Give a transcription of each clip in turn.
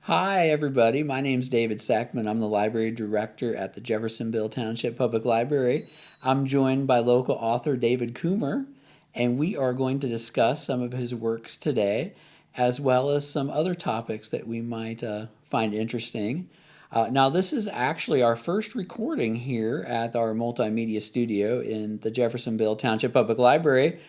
Hi, everybody. My name's David Seckman. I'm the library director at the Jeffersonville Township Public Library. I'm joined by local author David Kummer, and we are going to discuss some of his works today, as well as some other topics that we might find interesting. Now, this is actually our first recording here at our multimedia studio in the Jeffersonville Township Public Library.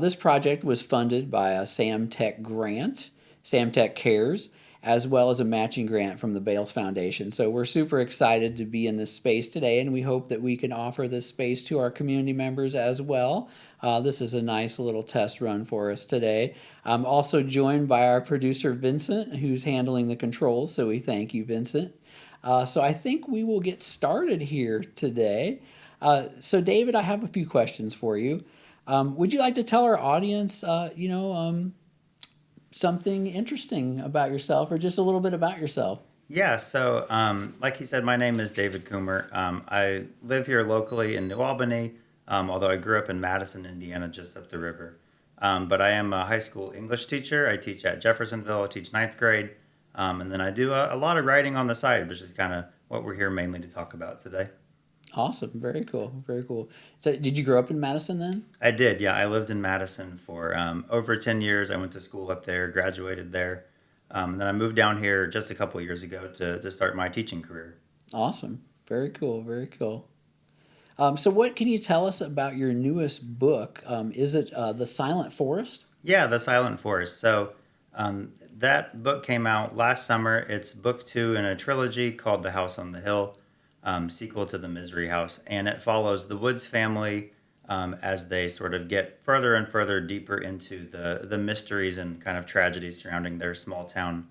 This project was funded by a SamTech grant, SamTech Cares, as well as a matching grant from the Bales Foundation. So we're super excited to be in this space today, and we hope that we can offer this space to our community members as well. This is a nice little test run for us today. I'm also joined by our producer, Vincent, who's handling the controls, so we thank you, Vincent. So I think we will get started here today. So David, I have a few questions for you. Would you like to tell our audience, something interesting about yourself or just a little bit about yourself? Yeah, so like he said, my name is David Kummer. I live here locally in New Albany, although I grew up in Madison, Indiana, just up the river. But I am a high school English teacher. I teach at Jeffersonville. I teach ninth grade. And then I do a lot of writing on the side, which is kind of what we're here mainly to talk about today. Awesome. Very cool. Very cool. So, did you grow up in Madison then? I did, yeah. I lived in Madison for over 10 years. I went to school up there, graduated there. And then I moved down here just a couple years ago to start my teaching career. Awesome. Very cool. Very cool. So, what can you tell us about your newest book? Is it The Silent Forest? Yeah, The Silent Forest. So that book came out last summer. It's book two in a trilogy called The House on the Hill, sequel to The Misery House. And it follows the Woods family as they sort of get further and further deeper into the mysteries and kind of tragedies surrounding their small town,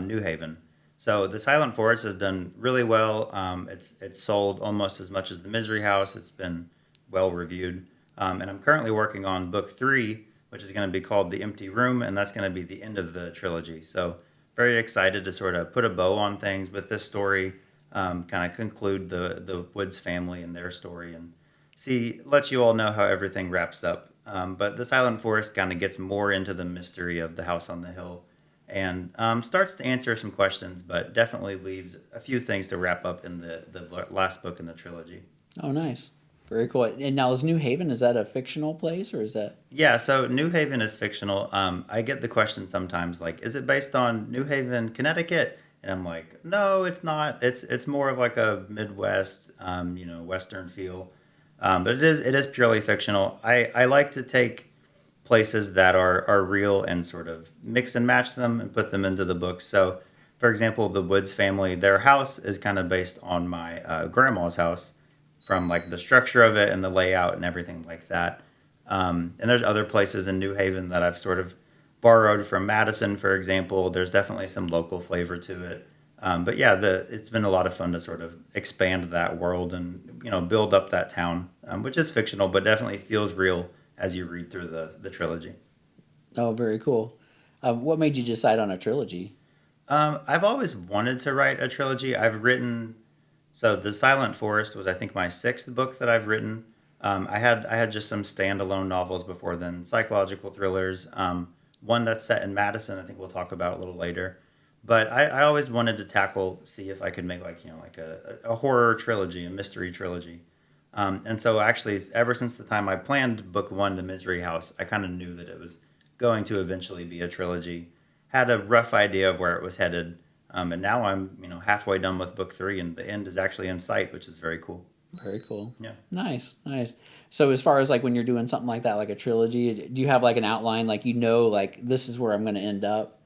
New Haven. So The Silent Forest has done really well. It's sold almost as much as The Misery House. It's been well reviewed. And I'm currently working on book three, which is going to be called The Empty Room, and that's going to be the end of the trilogy. So very excited to sort of put a bow on things with this story, kind of conclude the Woods family and their story, and let you all know how everything wraps up. But The Silent Forest kind of gets more into the mystery of the house on the hill and starts to answer some questions, but definitely leaves a few things to wrap up in the last book in the trilogy. Oh, nice. Very cool. And now, is New Haven, is that a fictional place or is that? Yeah, so New Haven is fictional. I get the question sometimes, like, is it based on New Haven, Connecticut? And I'm like, no, it's not. It's more of like a Midwest, Western feel. But it is purely fictional. I like to take places that are real and sort of mix and match them and put them into the book. So, for example, the Woods family, their house is kind of based on my grandma's house, from like the structure of it and the layout and everything like that. And there's other places in New Haven that I've sort of borrowed from Madison, for example. There's definitely some local flavor to it. But yeah, it's been a lot of fun to sort of expand that world and build up that town, which is fictional but definitely feels real as you read through the trilogy. Oh, very cool. What made you decide on a trilogy? I've always wanted to write a trilogy. So The Silent Forest was, I think, my sixth book that I've written. I had just some standalone novels before then, psychological thrillers. One that's set in Madison, I think we'll talk about a little later. But I always wanted to see if I could make like a horror trilogy, a mystery trilogy. And so actually, ever since the time I planned book one, The Misery House, I kind of knew that it was going to eventually be a trilogy. Had a rough idea of where it was headed. And now I'm, halfway done with book three, and the end is actually in sight, which is very cool. Very cool. Yeah. Nice, nice. So as far as like when you're doing something like that, like a trilogy, do you have like an outline, like like this is where I'm going to end up?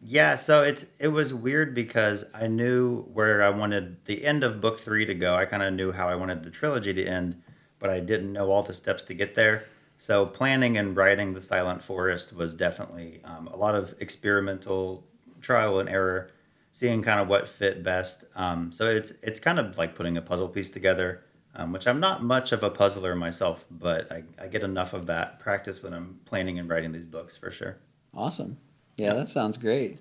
Yeah, so it was weird because I knew where I wanted the end of book three to go. I kind of knew how I wanted the trilogy to end, but I didn't know all the steps to get there. So planning and writing The Silent Forest was definitely a lot of experimental trial and error, seeing kind of what fit best. So it's kind of like putting a puzzle piece together, which I'm not much of a puzzler myself, but I get enough of that practice when I'm planning and writing these books for sure. Awesome. Yeah, Yeah. that sounds great.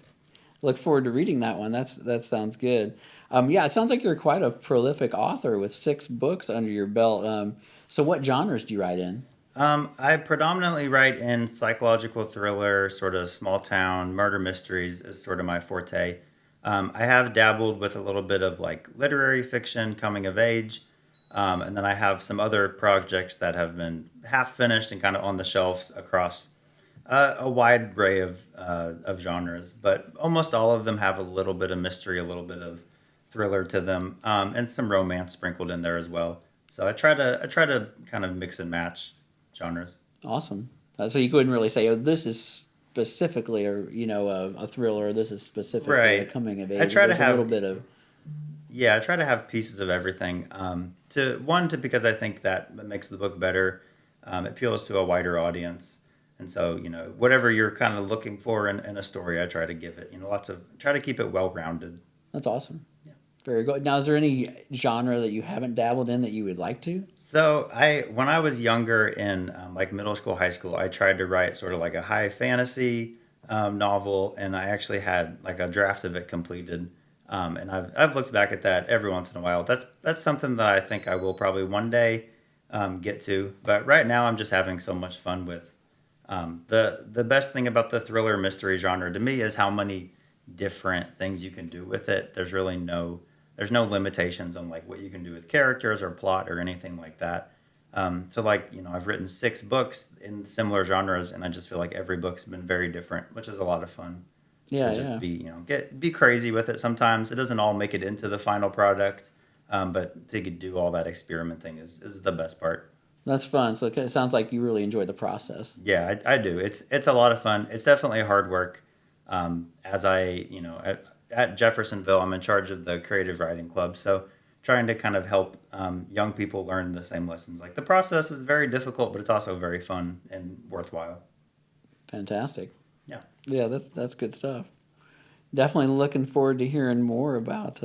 Look forward to reading that one. That sounds good. Yeah, it sounds like you're quite a prolific author with six books under your belt. So what genres do you write in? I predominantly write in psychological thriller, sort of small town murder mysteries is sort of my forte. I have dabbled with a little bit of like literary fiction, coming of age, and then I have some other projects that have been half finished and kind of on the shelves across a wide array of genres. But almost all of them have a little bit of mystery, a little bit of thriller to them, and some romance sprinkled in there as well. So I try to kind of mix and match genres. Awesome. So you couldn't really say, oh, this is specifically, or a thriller. Or this is specifically a Right. coming of I age. try to There's a little have bit of Yeah, I try to have pieces of everything. To because I think that makes the book better. It appeals to a wider audience, and so whatever you're kind of looking for in a story, I try to give it. Try to keep it well rounded. that's awesome. Very good. Now, is there any genre that you haven't dabbled in that you would like to? So when I was younger in like middle school, high school, I tried to write sort of like a high fantasy novel, and I actually had like a draft of it completed. And I've looked back at that every once in a while. That's something that I think I will probably one day get to. But right now, I'm just having so much fun with the best thing about the thriller mystery genre to me is how many different things you can do with it. There's no limitations on like what you can do with characters or plot or anything like that. So like I've written 6 books in similar genres, and I just feel like every book's been very different, which is a lot of fun to Yeah, just yeah. be crazy with it. Sometimes it doesn't all make it into the final product, but to do all that experimenting is the best part. That's fun. So it sounds like you really enjoy the process. Yeah, I do. It's a lot of fun. It's definitely hard work. As at Jeffersonville, I'm in charge of the creative writing club, so trying to kind of help young people learn the same lessons. Like the process is very difficult, but it's also very fun and worthwhile. Fantastic. Yeah. Yeah, that's good stuff. Definitely looking forward to hearing more about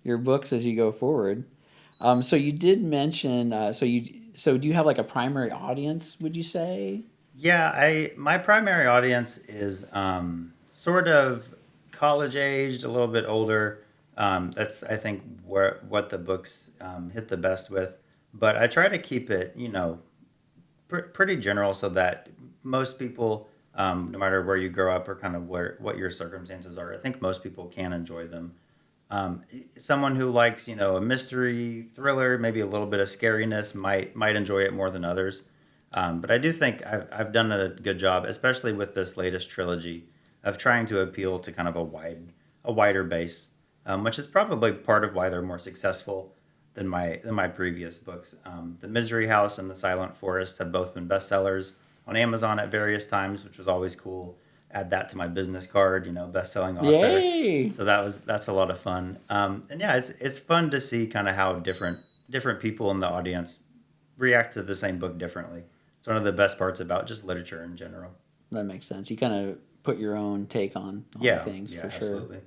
your books as you go forward. So you did mention, so do you have like a primary audience? Would you say? Yeah, I my primary audience is sort of college aged, a little bit older. That's I think where what the books hit the best with. But I try to keep it, pretty general so that most people, no matter where you grow up or kind of what your circumstances are, I think most people can enjoy them. Someone who likes, a mystery thriller, maybe a little bit of scariness, might enjoy it more than others. But I do think I've done a good job, especially with this latest trilogy, of trying to appeal to kind of a wider base, which is probably part of why they're more successful than my previous books. The Misery House and The Silent Forest have both been bestsellers on Amazon at various times, which was always cool. Add that to my business card, best-selling author. Yay! So that's a lot of fun. And yeah, it's fun to see kind of how different people in the audience react to the same book differently. It's one of the best parts about just literature in general. That makes sense. You kind of put your own take on Yeah, things yeah, for sure. absolutely.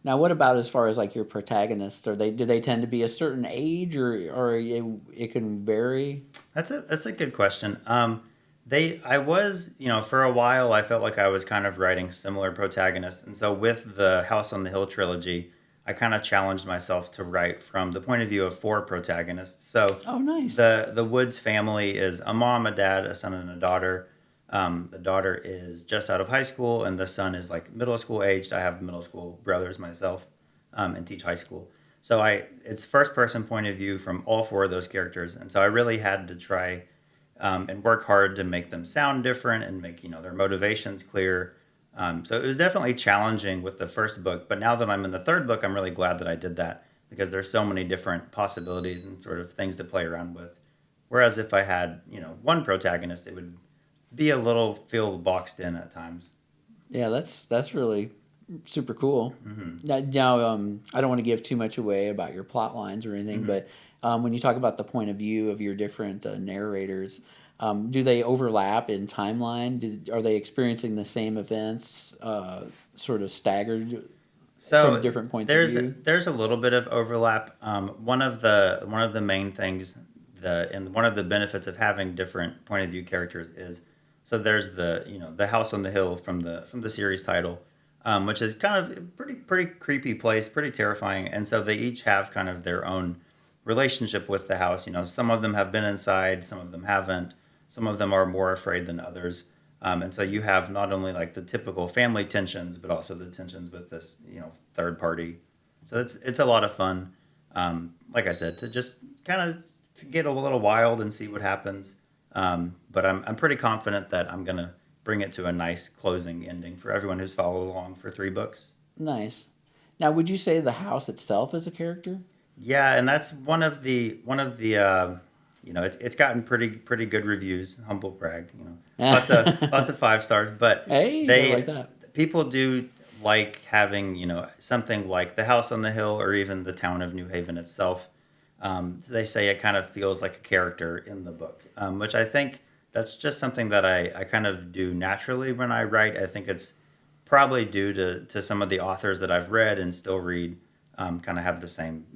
Now, what about as far as like your protagonists? Do they tend to be a certain age, or it can vary? That's a good question. I was, for a while, I felt like I was kind of writing similar protagonists, and so with the House on the Hill trilogy, I kind of challenged myself to write from the point of view of 4 protagonists. So Oh, nice. the Woods family is a mom, a dad, a son, and a daughter. The daughter is just out of high school, and the son is like middle school aged. I have middle school brothers myself, and teach high school. So it's first person point of view from all 4 of those characters, and so I really had to try and work hard to make them sound different and make their motivations clear. So it was definitely challenging with the first book, but now that I'm in the third book, I'm really glad that I did that because there's so many different possibilities and sort of things to play around with. Whereas if I had 1 protagonist, it would be a little feel boxed in at times. Yeah, that's really super cool. Now, I don't want to give too much away about your plot lines or anything, but when you talk about the point of view of your different narrators, do they overlap in timeline? Are they experiencing the same events, sort of staggered So from different points of there's view? there's a little bit of overlap. One of the main things and one of the benefits of having different point of view characters is so there's the House on the Hill from the series title, which is kind of a pretty creepy place, pretty terrifying, and so they each have kind of their own relationship with the house. Some of them have been inside, some of them haven't, some of them are more afraid than others. And so you have not only like the typical family tensions, but also the tensions with this, third party. So it's a lot of fun. Like I said, to just kind of get a little wild and see what happens. But I'm pretty confident that I'm gonna bring it to a nice closing ending for everyone who's followed along for 3 books. Nice. Now, would you say the house itself is a character? Yeah, and that's it's gotten pretty good reviews. Humble brag, lots of 5 stars. But Hey, I like they that. people do like having something like the house on the hill or even the town of New Haven itself. They say it kind of feels like a character in the book, which I think that's just something that I kind of do naturally when I write. I think it's probably due to some of the authors that I've read and still read, kind of have the same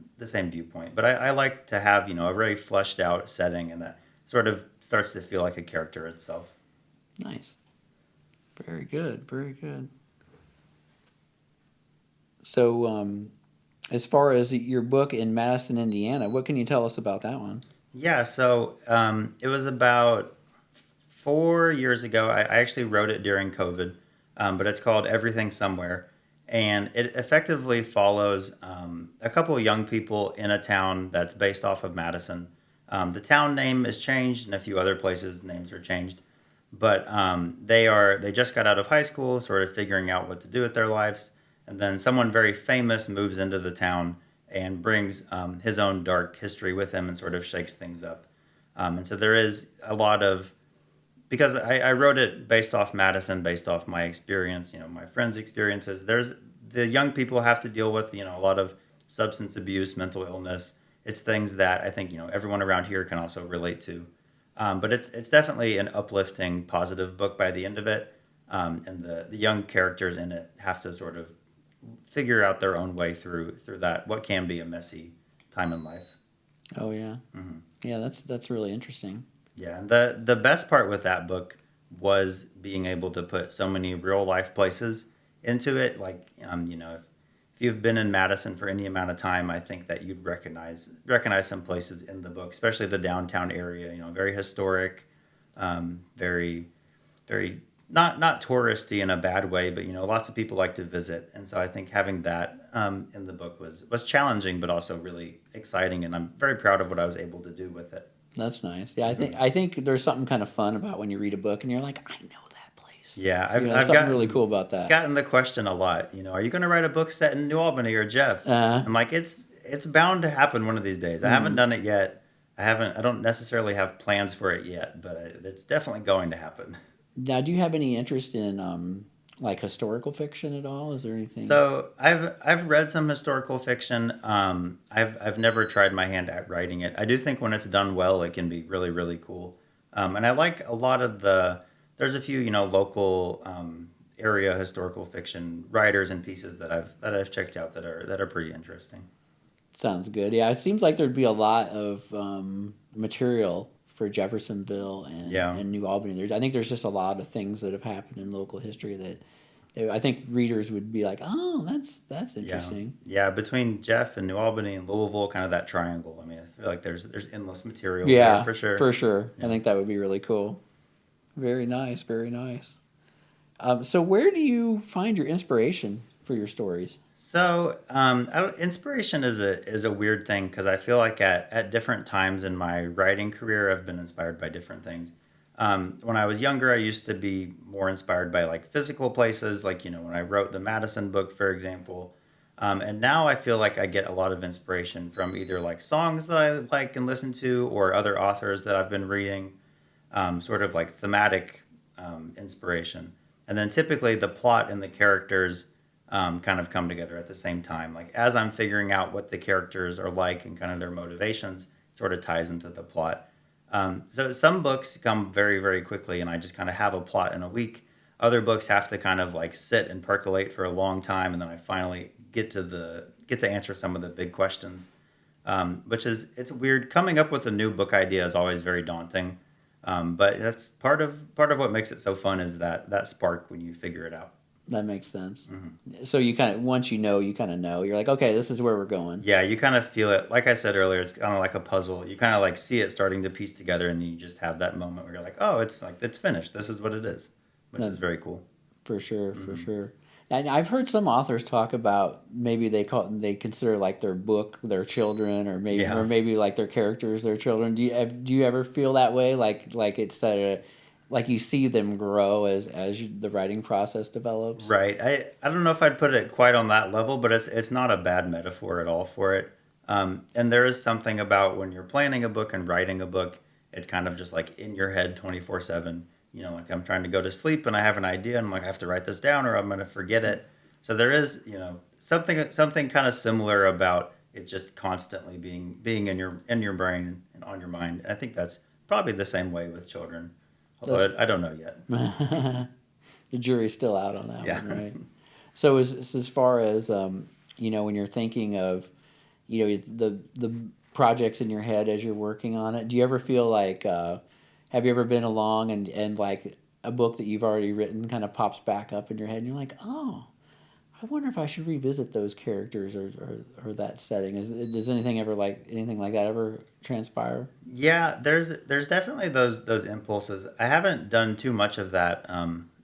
viewpoint. But I like to have a very fleshed out setting, and that sort of starts to feel like a character itself. Nice. Very good. Very good. So, as far as your book in Madison, Indiana, what can you tell us about that one? Yeah, so it was about 4 years ago. I actually wrote it during COVID, but it's called Everything Somewhere. And it effectively follows a couple of young people in a town that's based off of Madison. The town name is changed, and a few other places' names are changed. But they just got out of high school, sort of figuring out what to do with their lives. And then someone very famous moves into the town and brings his own dark history with him and sort of shakes things up. And so there is a lot of, because I wrote it based off Madison, based off my experience, my friends' experiences. There's the young people have to deal with, a lot of substance abuse, mental illness. It's things that I think everyone around here can also relate to. But it's definitely an uplifting, positive book by the end of it. And the young characters in it have to sort of figure out their own way through that what can be a messy time in life. Oh yeah, yeah. That's really interesting. Yeah, and the best part with that book was being able to put so many real life places into it. Like, if you've been in Madison for any amount of time, I think that you'd recognize some places in the book, especially the downtown area. Very historic, very very not touristy in a bad way, but lots of people like to visit, and so I think having that in the book was challenging, but also really exciting, and I'm very proud of what I was able to do with it. That's nice. Yeah, I think there's something kind of fun about when you read a book and you're like, I know that place. Yeah, You know, I've something really cool about that. gotten the question a lot. Are you going to write a book set in New Albany or Jeff? Uh, I'm like, it's bound to happen one of these days. I haven't done it yet. I don't necessarily have plans for it yet, but it's definitely going to happen. Now, do you have any interest in like historical fiction at all? Is there anything? So I've read some historical fiction. I've never tried my hand at writing it. I do think when it's done well, it can be really really cool. And I like a lot of there's a few local area historical fiction writers and pieces that I've checked out that are pretty interesting. Sounds good. Yeah, it seems like there'd be a lot of material for Jeffersonville Yeah. and New Albany. I think there's just a lot of things that have happened in local history that I think readers would be like, oh, that's Yeah, interesting. yeah. Between Jeff and New Albany and Louisville, kind of that triangle. I mean, I feel like there's endless material there Yeah, for sure. for sure. I Yeah. think that would be really cool. Very nice, very nice. So where do you find your inspiration for your stories? So, inspiration is a weird thing because I feel like at different times in my writing career, I've been inspired by different things. When I was younger, I used to be more inspired by like physical places, like when I wrote the Madison book, for example. And now I feel like I get a lot of inspiration from either like songs that I like and listen to, or other authors that I've been reading, sort of like thematic inspiration. And then typically the plot and the characters kind of come together at the same time. Like as I'm figuring out what the characters are like and kind of their motivations, sort of ties into the plot. So some books come very, very quickly, and I just kind of have a plot in a week. Other books have to kind of like sit and percolate for a long time, and then I finally get to answer some of the big questions. Which is it's weird. Coming up with a new book idea is always very daunting, but that's part of what makes it so fun is that spark when you figure it out. That makes sense. So you kind of once you kind of know. You're like, okay, this is where we're going. Yeah, you kind of feel it. Like I said earlier, it's kind of like a puzzle. You kind of like see it starting to piece together, and you just have that moment where you're like, oh, it's finished. This is what it is. which No, is very cool. for sure, for Hmm. sure. And I've heard some authors talk about maybe they consider like their book their children, Yeah. or maybe like their characters their children. Do you ever feel that way? Like it's like you see them grow the writing process develops. Right. I don't know if I'd put it quite on that level, but it's not a bad metaphor at all for it. And there is something about when you're planning a book and writing a book, it's kind of just like in your head 24/7. You know, like I'm trying to go to sleep and I have an idea and I'm like I have to write this down or I'm going to forget it. So there is, something kind of similar about it just constantly being in your brain and on your mind. And I think that's probably the same way with children. That's Although I don't know yet. the jury's still out on that Yeah. one, right? So as far as when you're thinking of the projects in your head as you're working on it, do you ever feel like have you ever been along and like a book that you've already written kind of pops back up in your head and you're like, oh, I wonder if I should revisit those characters or that setting. Does anything like that ever transpire? Yeah, there's definitely those impulses. I haven't done too much of that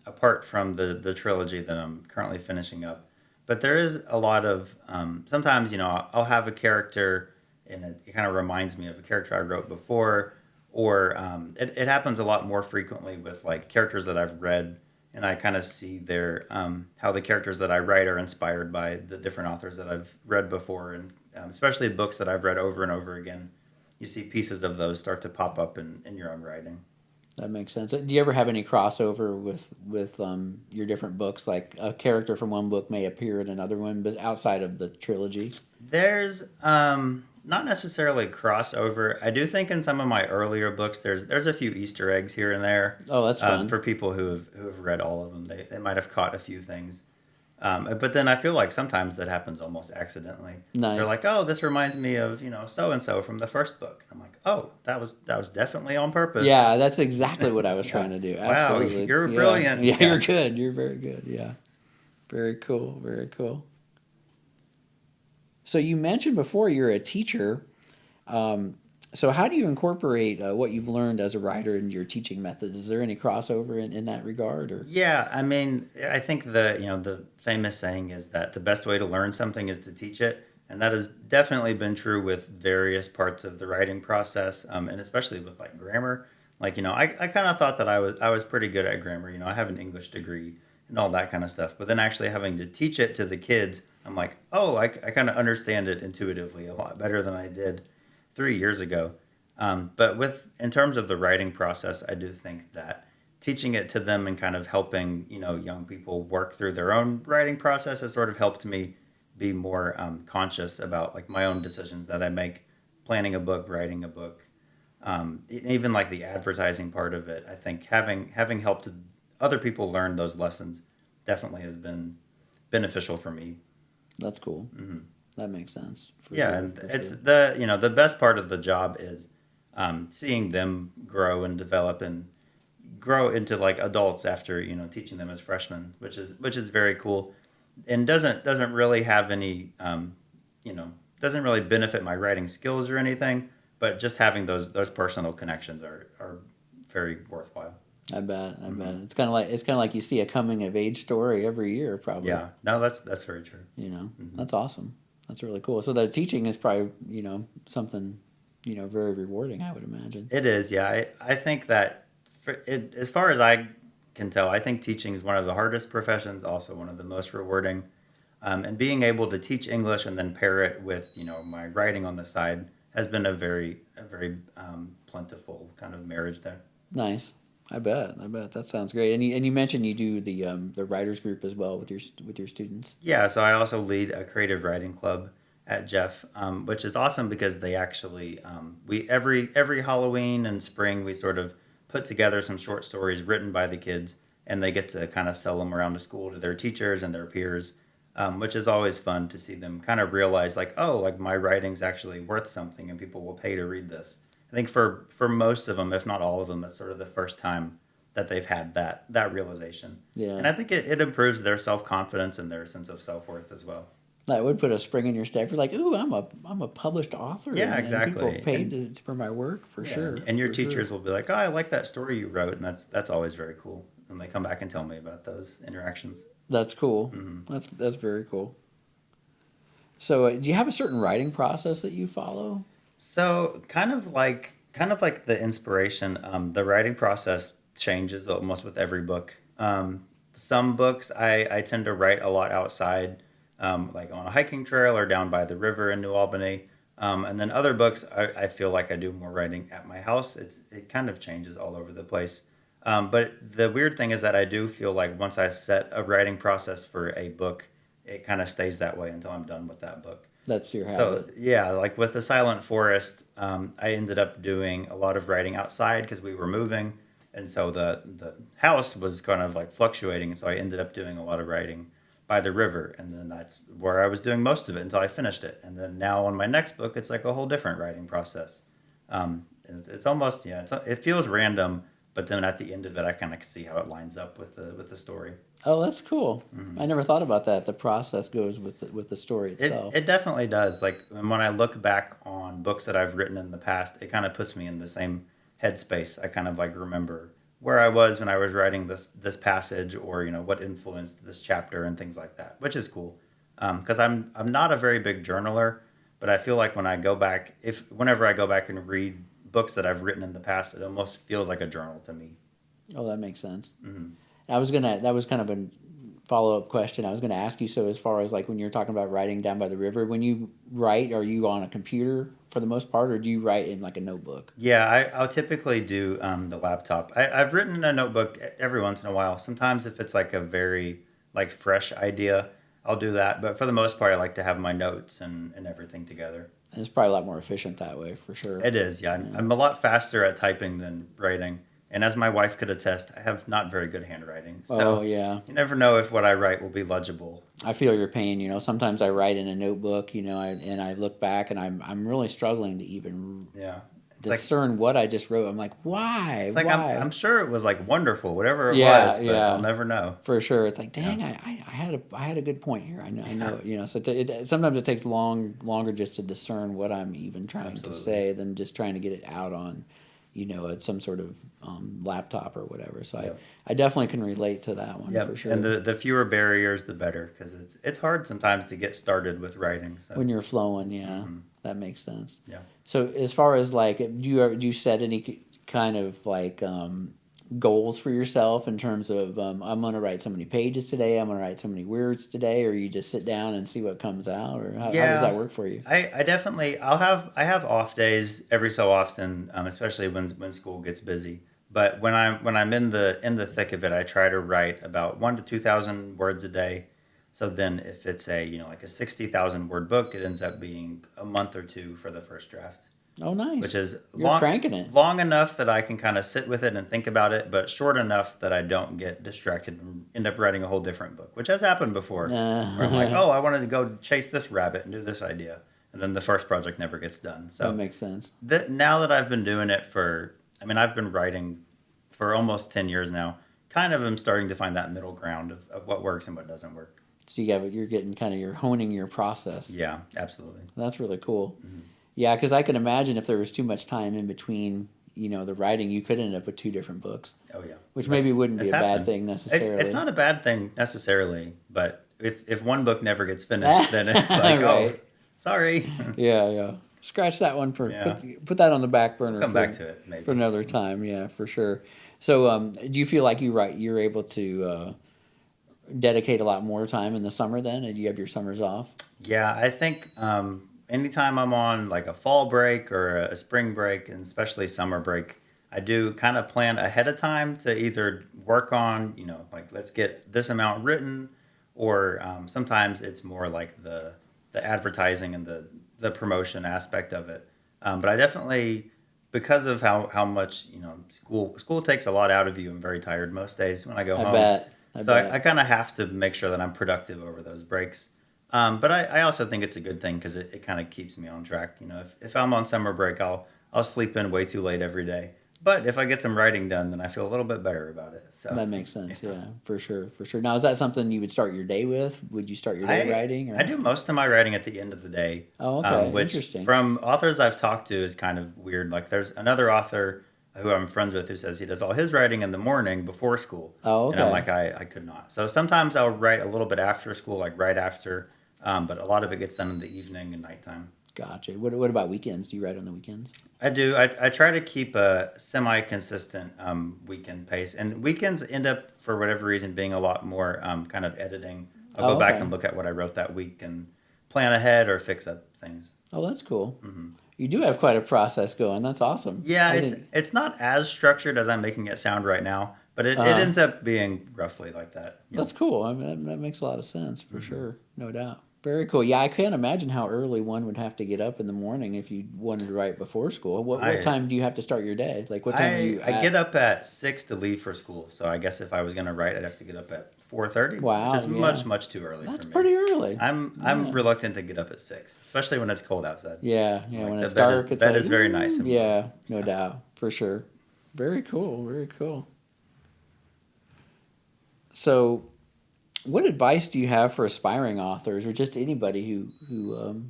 apart from the trilogy that I'm currently finishing up. But there is a lot of sometimes I'll have a character and it kind of reminds me of a character I wrote before, or it happens a lot more frequently with like characters that I've read, and I kind of see their how the characters that I write are inspired by the different authors that I've read before, and especially books that I've read over and over again. You see pieces of those start to pop up in your own writing. That makes sense. Do you ever have any crossover with your different books? Like a character from one book may appear in another one, but outside of the trilogy. There's not necessarily crossover. I do think in some of my earlier books, there's a few Easter eggs here and there. Oh, that's fun. For people who have read all of them, they might have caught a few things. But then I feel like sometimes that happens almost accidentally. They're Nice. like, "Oh, this reminds me of so and so from the first book." I'm like, "Oh, that was definitely on purpose." Yeah, that's exactly what I was Yeah. trying to do. Wow, Absolutely. you're Yeah. brilliant. Yeah, Yeah. you're good. You're very good. Yeah. Very cool. Very cool. So you mentioned before you're a teacher. So how do you incorporate what you've learned as a writer into your teaching methods? Is there any crossover in that regard, or? Yeah, I mean, I think the famous saying is that the best way to learn something is to teach it, and that has definitely been true with various parts of the writing process, and especially with like grammar. Like I kind of thought that I was pretty good at grammar. I have an English degree and all that kind of stuff, but then actually having to teach it to the kids, I'm like, oh, I kind of understand it intuitively a lot better than I did 3 years ago. But in terms of the writing process, I do think that teaching it to them and kind of helping young people work through their own writing process has sort of helped me be more conscious about like my own decisions that I make, planning a book, writing a book, even like the advertising part of it. I think having helped other people learn those lessons definitely has been beneficial for me. That's cool. Hmm. That makes sense. For Yeah, sure, and for it's sure. the best part of the job is seeing them grow and develop and grow into like adults after teaching them as freshmen, which is very cool, and doesn't really have any you know doesn't really benefit my writing skills or anything, but just having those personal connections are very worthwhile. I bet. I bet. Hmm. It's kind of like you see a coming of age story every year, probably. Yeah, no, that's very true. Hmm. That's awesome. That's really cool. So the teaching is probably something very rewarding, I would imagine. It is, yeah. I think that as far as I can tell, I think teaching is one of the hardest professions, also one of the most rewarding. And being able to teach English and then pair it with, my writing on the side has been a very plentiful kind of marriage there. Nice. I bet. I bet that sounds great. And you mentioned you do the writers group as well with your students. Yeah, so I also lead a creative writing club at Jeff, which is awesome because they actually we every Halloween and spring we sort of put together some short stories written by the kids, and they get to kind of sell them around the school to their teachers and their peers, which is always fun to see them kind of realize like, oh, like my writing's actually worth something and people will pay to read this. I think for most of them, if not all of them, it's sort of the first time that they've had that realization. Yeah. And I think it improves their self confidence and their sense of self worth as well. That would put a spring in your step. You're like, ooh, I'm a published author, Yeah, and people exactly. paid for my work for Yeah, sure. and your For sure. teachers will be like, "Oh, I like that story you wrote," and that's always very cool. and they come back and tell me about those interactions. That's cool. That's very cool. So, do you have a certain writing process that you follow? So kind of like the inspiration, the writing process changes almost with every book. Some books I tend to write a lot outside, like on a hiking trail or down by the river in New Albany. And then other books I feel like I do more writing at my house. It kind of changes all over the place. But the weird thing is that I do feel like once I set a writing process for a book, it kind of stays that way until I'm done with that book. That's your So habit. yeah, like with the Silent Forest, I ended up doing a lot of writing outside because we were moving, and so the house was kind of like fluctuating. So I ended up doing a lot of writing by the river, and then that's where I was doing most of it until I finished it. And then now on my next book, it's like a whole different writing process. It's almost it feels random, but then at the end of it, I kind of see how it lines up with the story. Oh, that's cool. I never thought about that. The process goes with the story itself. It definitely does. Like when I look back on books that I've written in the past, it kind of puts me in the same headspace. I kind of like remember where I was when I was writing this passage, or what influenced this chapter and things like that, which is cool. Because I'm not a very big journaler, but I feel like when I go back, whenever I go back and read books that I've written in the past, it almost feels like a journal to me. Oh, that makes sense. That was kind of a follow-up question I was gonna ask you. So as far as like when you're talking about writing down by the river, when you write, are you on a computer for the most part, or do you write in like a notebook? Yeah, I'll typically do the laptop. I've written in a notebook every once in a while. Sometimes if it's like a very like fresh idea, I'll do that. But for the most part, I like to have my notes and everything together. And it's probably a lot more efficient that way, for sure. It is, yeah. I'm a lot faster at typing than writing. And as my wife could attest, I have not very good handwriting. So Oh yeah, you never know if what I write will be legible. I feel your pain. Sometimes I write in a notebook, and I look back and I'm really struggling to even Yeah. It's discern what I just wrote. I'm like, why? it's like Why? I'm sure it was like wonderful, whatever it Yeah, was, but yeah. I'll never know. For sure, it's like, Yeah. dang, I had a good point here. I know, So sometimes it takes longer just to discern what I'm even trying to Absolutely. say than just trying to get it out on, at some sort of laptop or whatever. So Yep. I definitely can relate to that one for sure. And the fewer barriers, the better, because it's hard sometimes to get started with writing. So When you're flowing, yeah, that makes sense. yeah. So as far as like, do you set any kind of like goals for yourself in terms of I'm going to write so many pages today, I'm going to write so many words today, or you just sit down and see what comes out, or how does that work for you? I definitely I have off days every so often, especially when school gets busy. But when I'm in the thick of it, I try to write about 1,000 to 2,000 words a day. So then if it's like a 60,000 word book, it ends up being a month or two for the first draft. Oh, nice. Which is You're cranking it. long enough that I can kind of sit with it and think about it, but short enough that I don't get distracted and end up writing a whole different book, which has happened before. Where I'm like, oh, I wanted to go chase this rabbit and do this idea, and then the first project never gets done. So That makes sense. now that I've been doing it I've been writing for almost 10 years now. Kind of am starting to find that middle ground of what works and what doesn't work. So you're getting you're honing your process. Yeah, absolutely. That's really cool. Yeah, because I can imagine if there was too much time in between, the writing, you could end up with two different books. Oh yeah, Which maybe wouldn't be it's a bad happened. thing necessarily. It's not a bad thing necessarily, but if one book never gets finished, then it's like, Right. oh, sorry. Yeah. Scratch that one Yeah. put that on the back burner. Come back to it, maybe. for another time. Yeah, for sure. So, do you feel like you're able to dedicate a lot more time in the summer then? And do you have your summers off? Yeah, I think anytime I'm on like a fall break or a spring break, and especially summer break, I do kind of plan ahead of time to either work on, like let's get this amount written, or sometimes it's more like the advertising and the promotion aspect of it. But I definitely, because of how much school takes a lot out of you, I'm very tired most days when I go home. I bet. I kind of have to make sure that I'm productive over those breaks. But I also think it's a good thing because it kind of keeps me on track. If I'm on summer break, I'll sleep in way too late every day. But if I get some writing done, then I feel a little bit better about it. So That makes sense. Yeah, for sure. Now, is that something you would start your day with? Would you start your day writing? Or? I do most of my writing at the end of the day. Oh, okay. Which Interesting. from authors I've talked to is kind of weird. Like there's another author, who I'm friends with, who says he does all his writing in the morning before school. Oh, And I'm okay. like, I could not. So sometimes I'll write a little bit after school, like right after, but a lot of it gets done in the evening and nighttime. Gotcha. What about weekends? Do you write on the weekends? I do. I try to keep a semi-consistent weekend pace, and weekends end up, for whatever reason, being a lot more kind of editing. I'll Oh, go back okay. and look at what I wrote that week and plan ahead or fix up things. Oh, that's cool. You do have quite a process going. That's awesome. Yeah, I it's think. it's not as structured as I'm making it sound right now, but it Uh, ends up being roughly like that. Yeah. that's cool. I mean, that makes a lot of sense for sure. No doubt. Very cool. Yeah, I can't imagine how early one would have to get up in the morning if you wanted to write before school. What I time do you have to start your day? Like, what time are you I get at? up at 6 to leave for school, so I guess if I was gonna write, I'd have to get up at 4:30, which Wow, is yeah. much too early That's for me. pretty early. I'm Yeah. reluctant to get up at 6, especially when it's cold outside. Yeah, yeah. Like When the it's bed is dark, it's bed like, is very nice. yeah, no doubt, for sure. Very cool, very cool. So, what advice do you have for aspiring authors, or just anybody who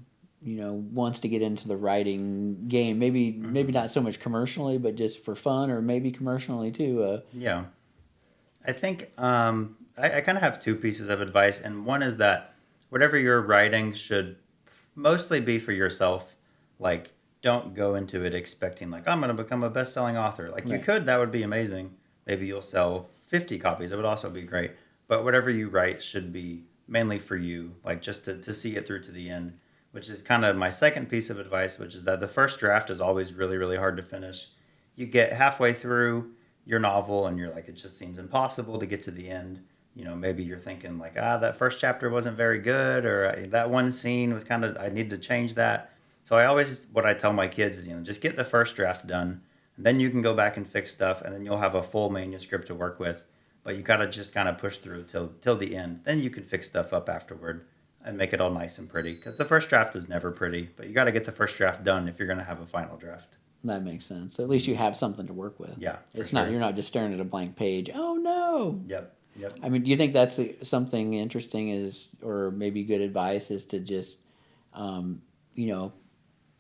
wants to get into the writing game? Maybe not so much commercially, but just for fun, or maybe commercially too. Yeah, I think I kind of have two pieces of advice, and one is that whatever you're writing should mostly be for yourself. Like, don't go into it expecting like I'm going to become a best-selling author. Like you Right. could, that would be amazing. Maybe you'll sell 50 copies. It would also be great. But whatever you write should be mainly for you, like just to see it through to the end, which is kind of my second piece of advice, which is that the first draft is always really, really hard to finish. You get halfway through your novel and you're like, it just seems impossible to get to the end. Maybe you're thinking like, that first chapter wasn't very good, or that one scene was kind of, I need to change that. So what I tell my kids is, just get the first draft done, and then you can go back and fix stuff, and then you'll have a full manuscript to work with. But you gotta just kind of push through till the end. Then you can fix stuff up afterward and make it all nice and pretty. Because the first draft is never pretty, but you got to get the first draft done if you're gonna have a final draft. That makes sense. At least you have something to work with. Yeah, for It's not sure. you're not just staring at a blank page. Oh no. Yep. Yep. I mean, do you think that's something interesting is, or maybe good advice is to just, um, you know,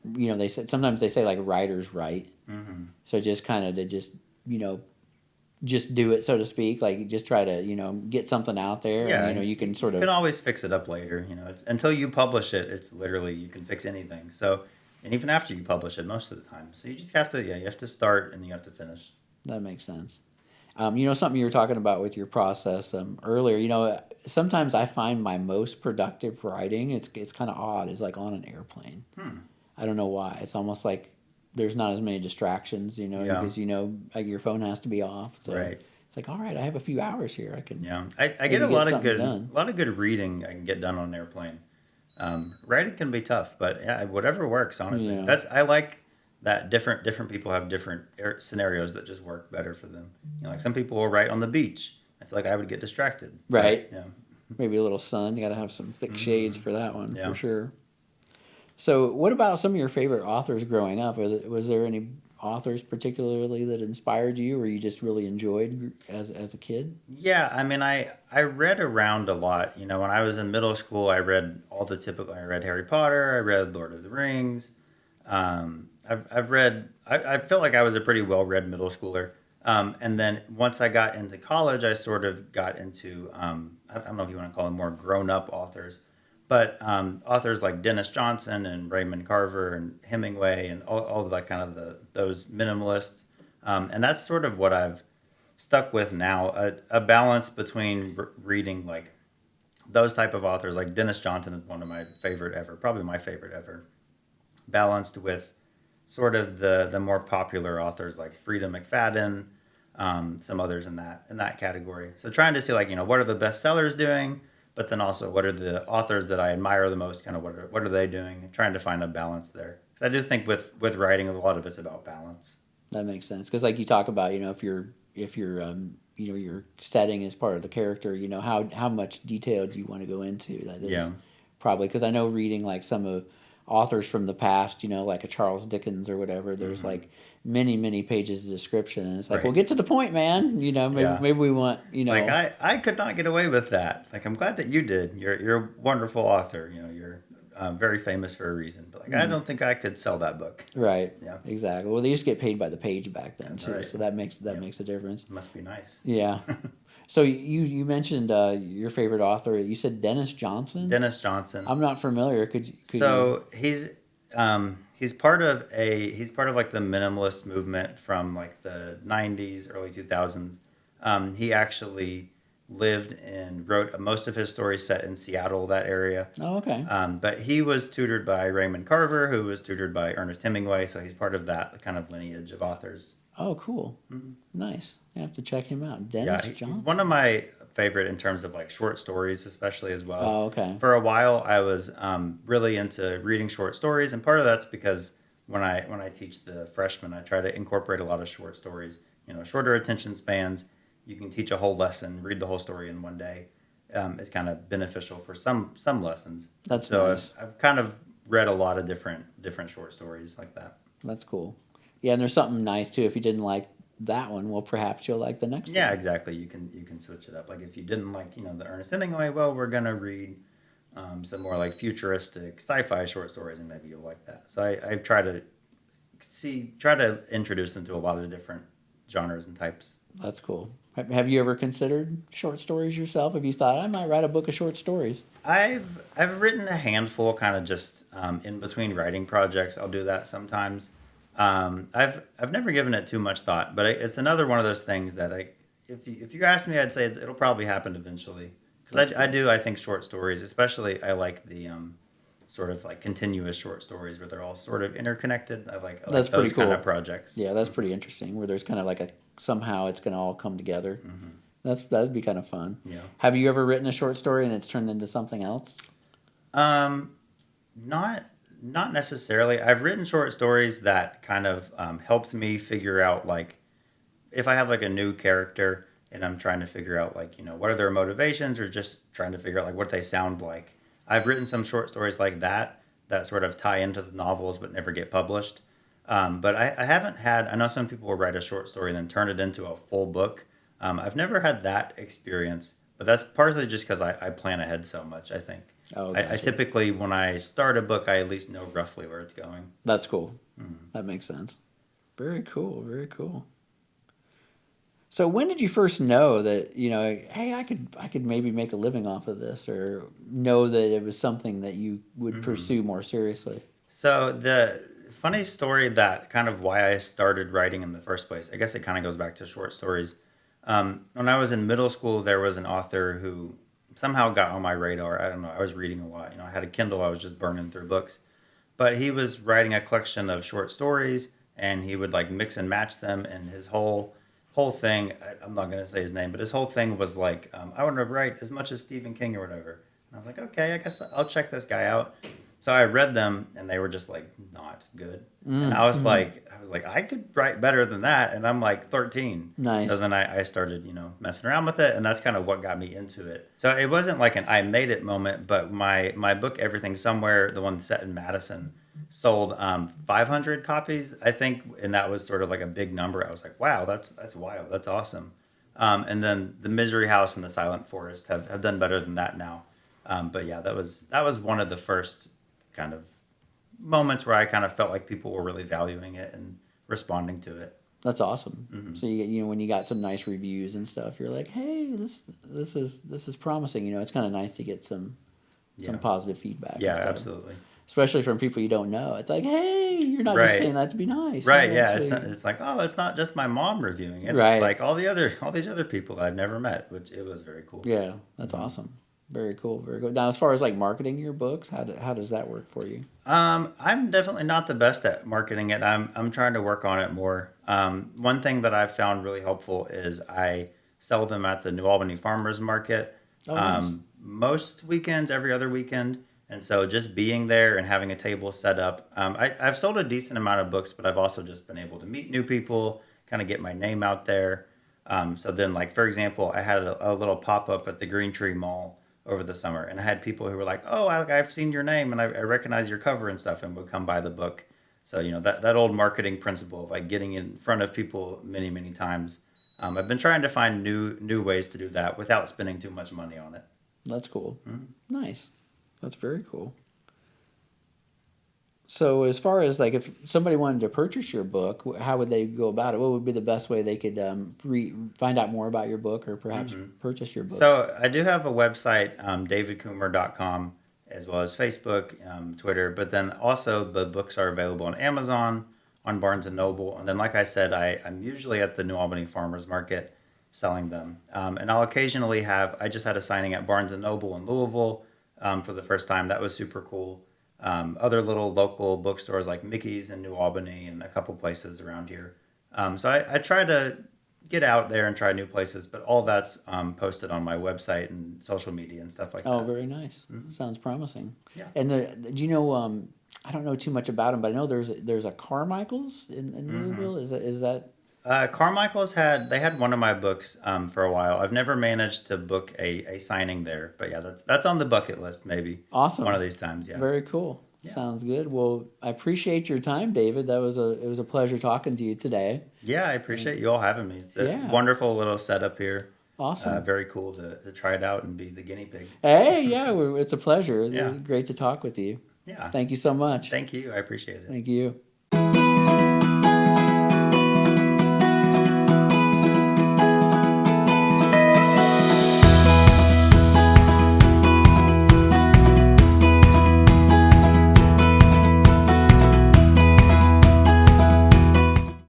they said sometimes they say like writers write, Mm-hmm. so just kind of to just do it, so to speak. Like just try to get something out there, Yeah, and you can sort you of can always fix it up later. It's until you publish it. It's literally you can fix anything. So, and even after you publish it, most of the time. So you just have to, you have to start and you have to finish. that makes sense. Something you were talking about with your process earlier. Sometimes I find my most productive writing. It's kind of odd. It's like on an airplane. I don't know why. It's almost like there's not as many distractions, Yeah. because like your phone has to be off. So Right. it's like, all right, I have a few hours here. I can Yeah, I maybe get a get lot of something done. good reading. I can get done on an airplane. Writing can be tough, but yeah, whatever works. Honestly, Yeah. I like that different people have different scenarios that just work better for them. Like some people will write on the beach. I feel like I would get distracted. Right. Yeah. Maybe a little sun. You got to have some thick shades for that one, Yeah. for sure. So, what about some of your favorite authors growing up? Was there any authors particularly that inspired you, or you just really enjoyed as a kid? Yeah, I mean, I read around a lot. When I was in middle school, I read all the typical. I read Harry Potter. I read Lord of the Rings. I've read. I felt like I was a pretty well read middle schooler. And then once I got into college, I sort of got into. I don't know if you want to call them more grown up authors, but authors like Dennis Johnson and Raymond Carver and Hemingway and all of that kind of those minimalists. And that's sort of what I've stuck with now, a balance between reading like those type of authors. Like Dennis Johnson is one of my favorite ever, probably my favorite ever, balanced with sort of the more popular authors like Frida McFadden, some others in that category. So trying to see like, what are the bestsellers doing, but then also what are the authors that I admire the most, kind of what are they doing, trying to find a balance there. 'Cause I do think with writing, a lot of it's about balance. That makes sense, because like you talk about, if your your setting is part of the character, how much detail do you want to go into? That is Yeah. probably, because I know reading like some of authors from the past, like a Charles Dickens or whatever. There's like many pages of description, and it's like, Right. well, get to the point, man. Maybe Yeah. maybe we want Like I could not get away with that. Like I'm glad that you did. You're a wonderful author. You're very famous for a reason. But like, I don't think I could sell that book. Right. Yeah. Exactly. Well, they used to get paid by the page back then That's too, right. so that makes a difference. Must be nice. Yeah. So you mentioned your favorite author. You said Dennis Johnson. Dennis Johnson. I'm not familiar. Could you? So he's part of like the minimalist movement from like the 90s, early 2000s. He actually lived and wrote most of his stories set in Seattle, that area. Oh, okay. But he was tutored by Raymond Carver, who was tutored by Ernest Hemingway. So he's part of that kind of lineage of authors. Oh, cool. Nice. I have to check him out. Dennis He's Johnson. one of my favorite in terms of like short stories, especially as well. Oh, okay. For a while, I was really into reading short stories, and part of that's because when I teach the freshmen, I try to incorporate a lot of short stories. You know, shorter attention spans. You can teach a whole lesson, read the whole story in one day. It's kind of beneficial for some lessons. That's so nice. I've kind of read a lot of different short stories like that. That's cool. Yeah, and there's something nice too. If you didn't like that one, well, perhaps you'll like the next Yeah, one. exactly. You can switch it up. Like if you didn't like the Ernest Hemingway, well, we're gonna read some more like futuristic sci-fi short stories, and maybe you'll like that. So I try to introduce them to a lot of different genres and types. That's cool. Have you ever considered short stories yourself? Have you thought I might write a book of short stories? I've written a handful, kind of just in between writing projects. I'll do that sometimes. I've never given it too much thought, but it's another one of those things that if you ask me, I'd say it'll probably happen eventually. Because I think short stories, especially I like the sort of like continuous short stories where they're all sort of interconnected. I like That's those pretty cool. kind of projects. Yeah, that's pretty interesting. Where there's kind of like somehow it's going to all come together. That'd be kind of fun. Yeah. Have you ever written a short story and it's turned into something else? Not necessarily. I've written short stories that kind of helped me figure out like if I have like a new character and I'm trying to figure out like what are their motivations, or just trying to figure out like what they sound like. I've written some short stories like that sort of tie into the novels but never get published. But I haven't had. I know some people will write a short story and then turn it into a full book. I've never had that experience, but that's partly just because I plan ahead so much. I think. Oh, I gotcha. typically, when I start a book, I at least know roughly where it's going. That's cool. That makes sense. Very cool. Very cool. So when did you first know that hey, I could maybe make a living off of this, or know that it was something that you would pursue more seriously? So the funny story that kind of why I started writing in the first place, I guess it kind of goes back to short stories. When I was in middle school, there was an author who somehow got on my radar. I don't know. I was reading a lot. I had a Kindle. I was just burning through books. But he was writing a collection of short stories, and he would like mix and match them. And his whole thing, I'm not going to say his name, but his whole thing was like, I want to write as much as Stephen King or whatever. And I was like, okay, I guess I'll check this guy out. So I read them, and they were just like not good. And I was like, I could write better than that, and I'm like 13. Nice. So then I started, messing around with it, and that's kind of what got me into it. So it wasn't like an I made it moment, but my book, Everything Somewhere, the one set in Madison, sold 500 copies, I think, and that was sort of like a big number. I was like, wow, that's wild, that's awesome. And then The Misery House and The Silent Forest have done better than that now. But yeah, that was one of the first kind of moments where I kind of felt like people were really valuing it and responding to it. That's awesome. So you when you got some nice reviews and stuff, you're like, hey, this is promising. It's kind of nice to get some positive feedback. Yeah, and stuff. absolutely. Especially from people you don't know. It's like, hey, you're not just saying that to be nice. Right, You're yeah. actually- It's like, oh, it's not just my mom reviewing it. Right. It's like all these other people that I've never met, which it was very cool. Yeah, that's awesome. Very cool. Very cool. Now, as far as like marketing your books, how does that work for you? I'm definitely not the best at marketing it. I'm trying to work on it more. One thing that I've found really helpful is I sell them at the New Albany Farmers Market. Oh, nice. Most weekends, every other weekend. And so just being there and having a table set up, I've sold a decent amount of books, but I've also just been able to meet new people, kind of get my name out there. So then, like, for example, I had a little pop-up at the Green Tree Mall over the summer, and I had people who were like, oh, I've seen your name and I recognize your cover and stuff, and would come buy the book. So, that old marketing principle of like getting in front of people many, many times. I've been trying to find new ways to do that without spending too much money on it. That's cool. Nice. That's very cool. So as far as like if somebody wanted to purchase your book, how would they go about it? What would be the best way they could find out more about your book or perhaps purchase your books? So I do have a website, davidkummer.com, as well as Facebook, Twitter, but then also the books are available on Amazon, on Barnes and Noble, and then like I said, I'm usually at the New Albany Farmers Market selling them, and I'll occasionally I just had a signing at Barnes and Noble in Louisville for the first time. That was super cool. Other little local bookstores like Mickey's in New Albany and a couple places around here. So I try to get out there and try new places, but all that's posted on my website and social media and stuff like Oh, that. very nice. Sounds promising. Yeah. And do you know? I don't know too much about them, but I know there's a Carmichael's in Louisville. Is that? Carmichael's they had one of my books for a while. I've never managed to book a signing there, but yeah, that's on the bucket list maybe. Awesome. One of these times, yeah. Very cool. Yeah. Sounds good. Well, I appreciate your time, David. It was a pleasure talking to you today. Yeah, I appreciate you all having me. It's a wonderful little setup here. Awesome. Very cool to try it out and be the guinea pig. Hey, yeah, it's a pleasure. Yeah. Great to talk with you. Yeah. Thank you so much. Thank you. I appreciate it. Thank you.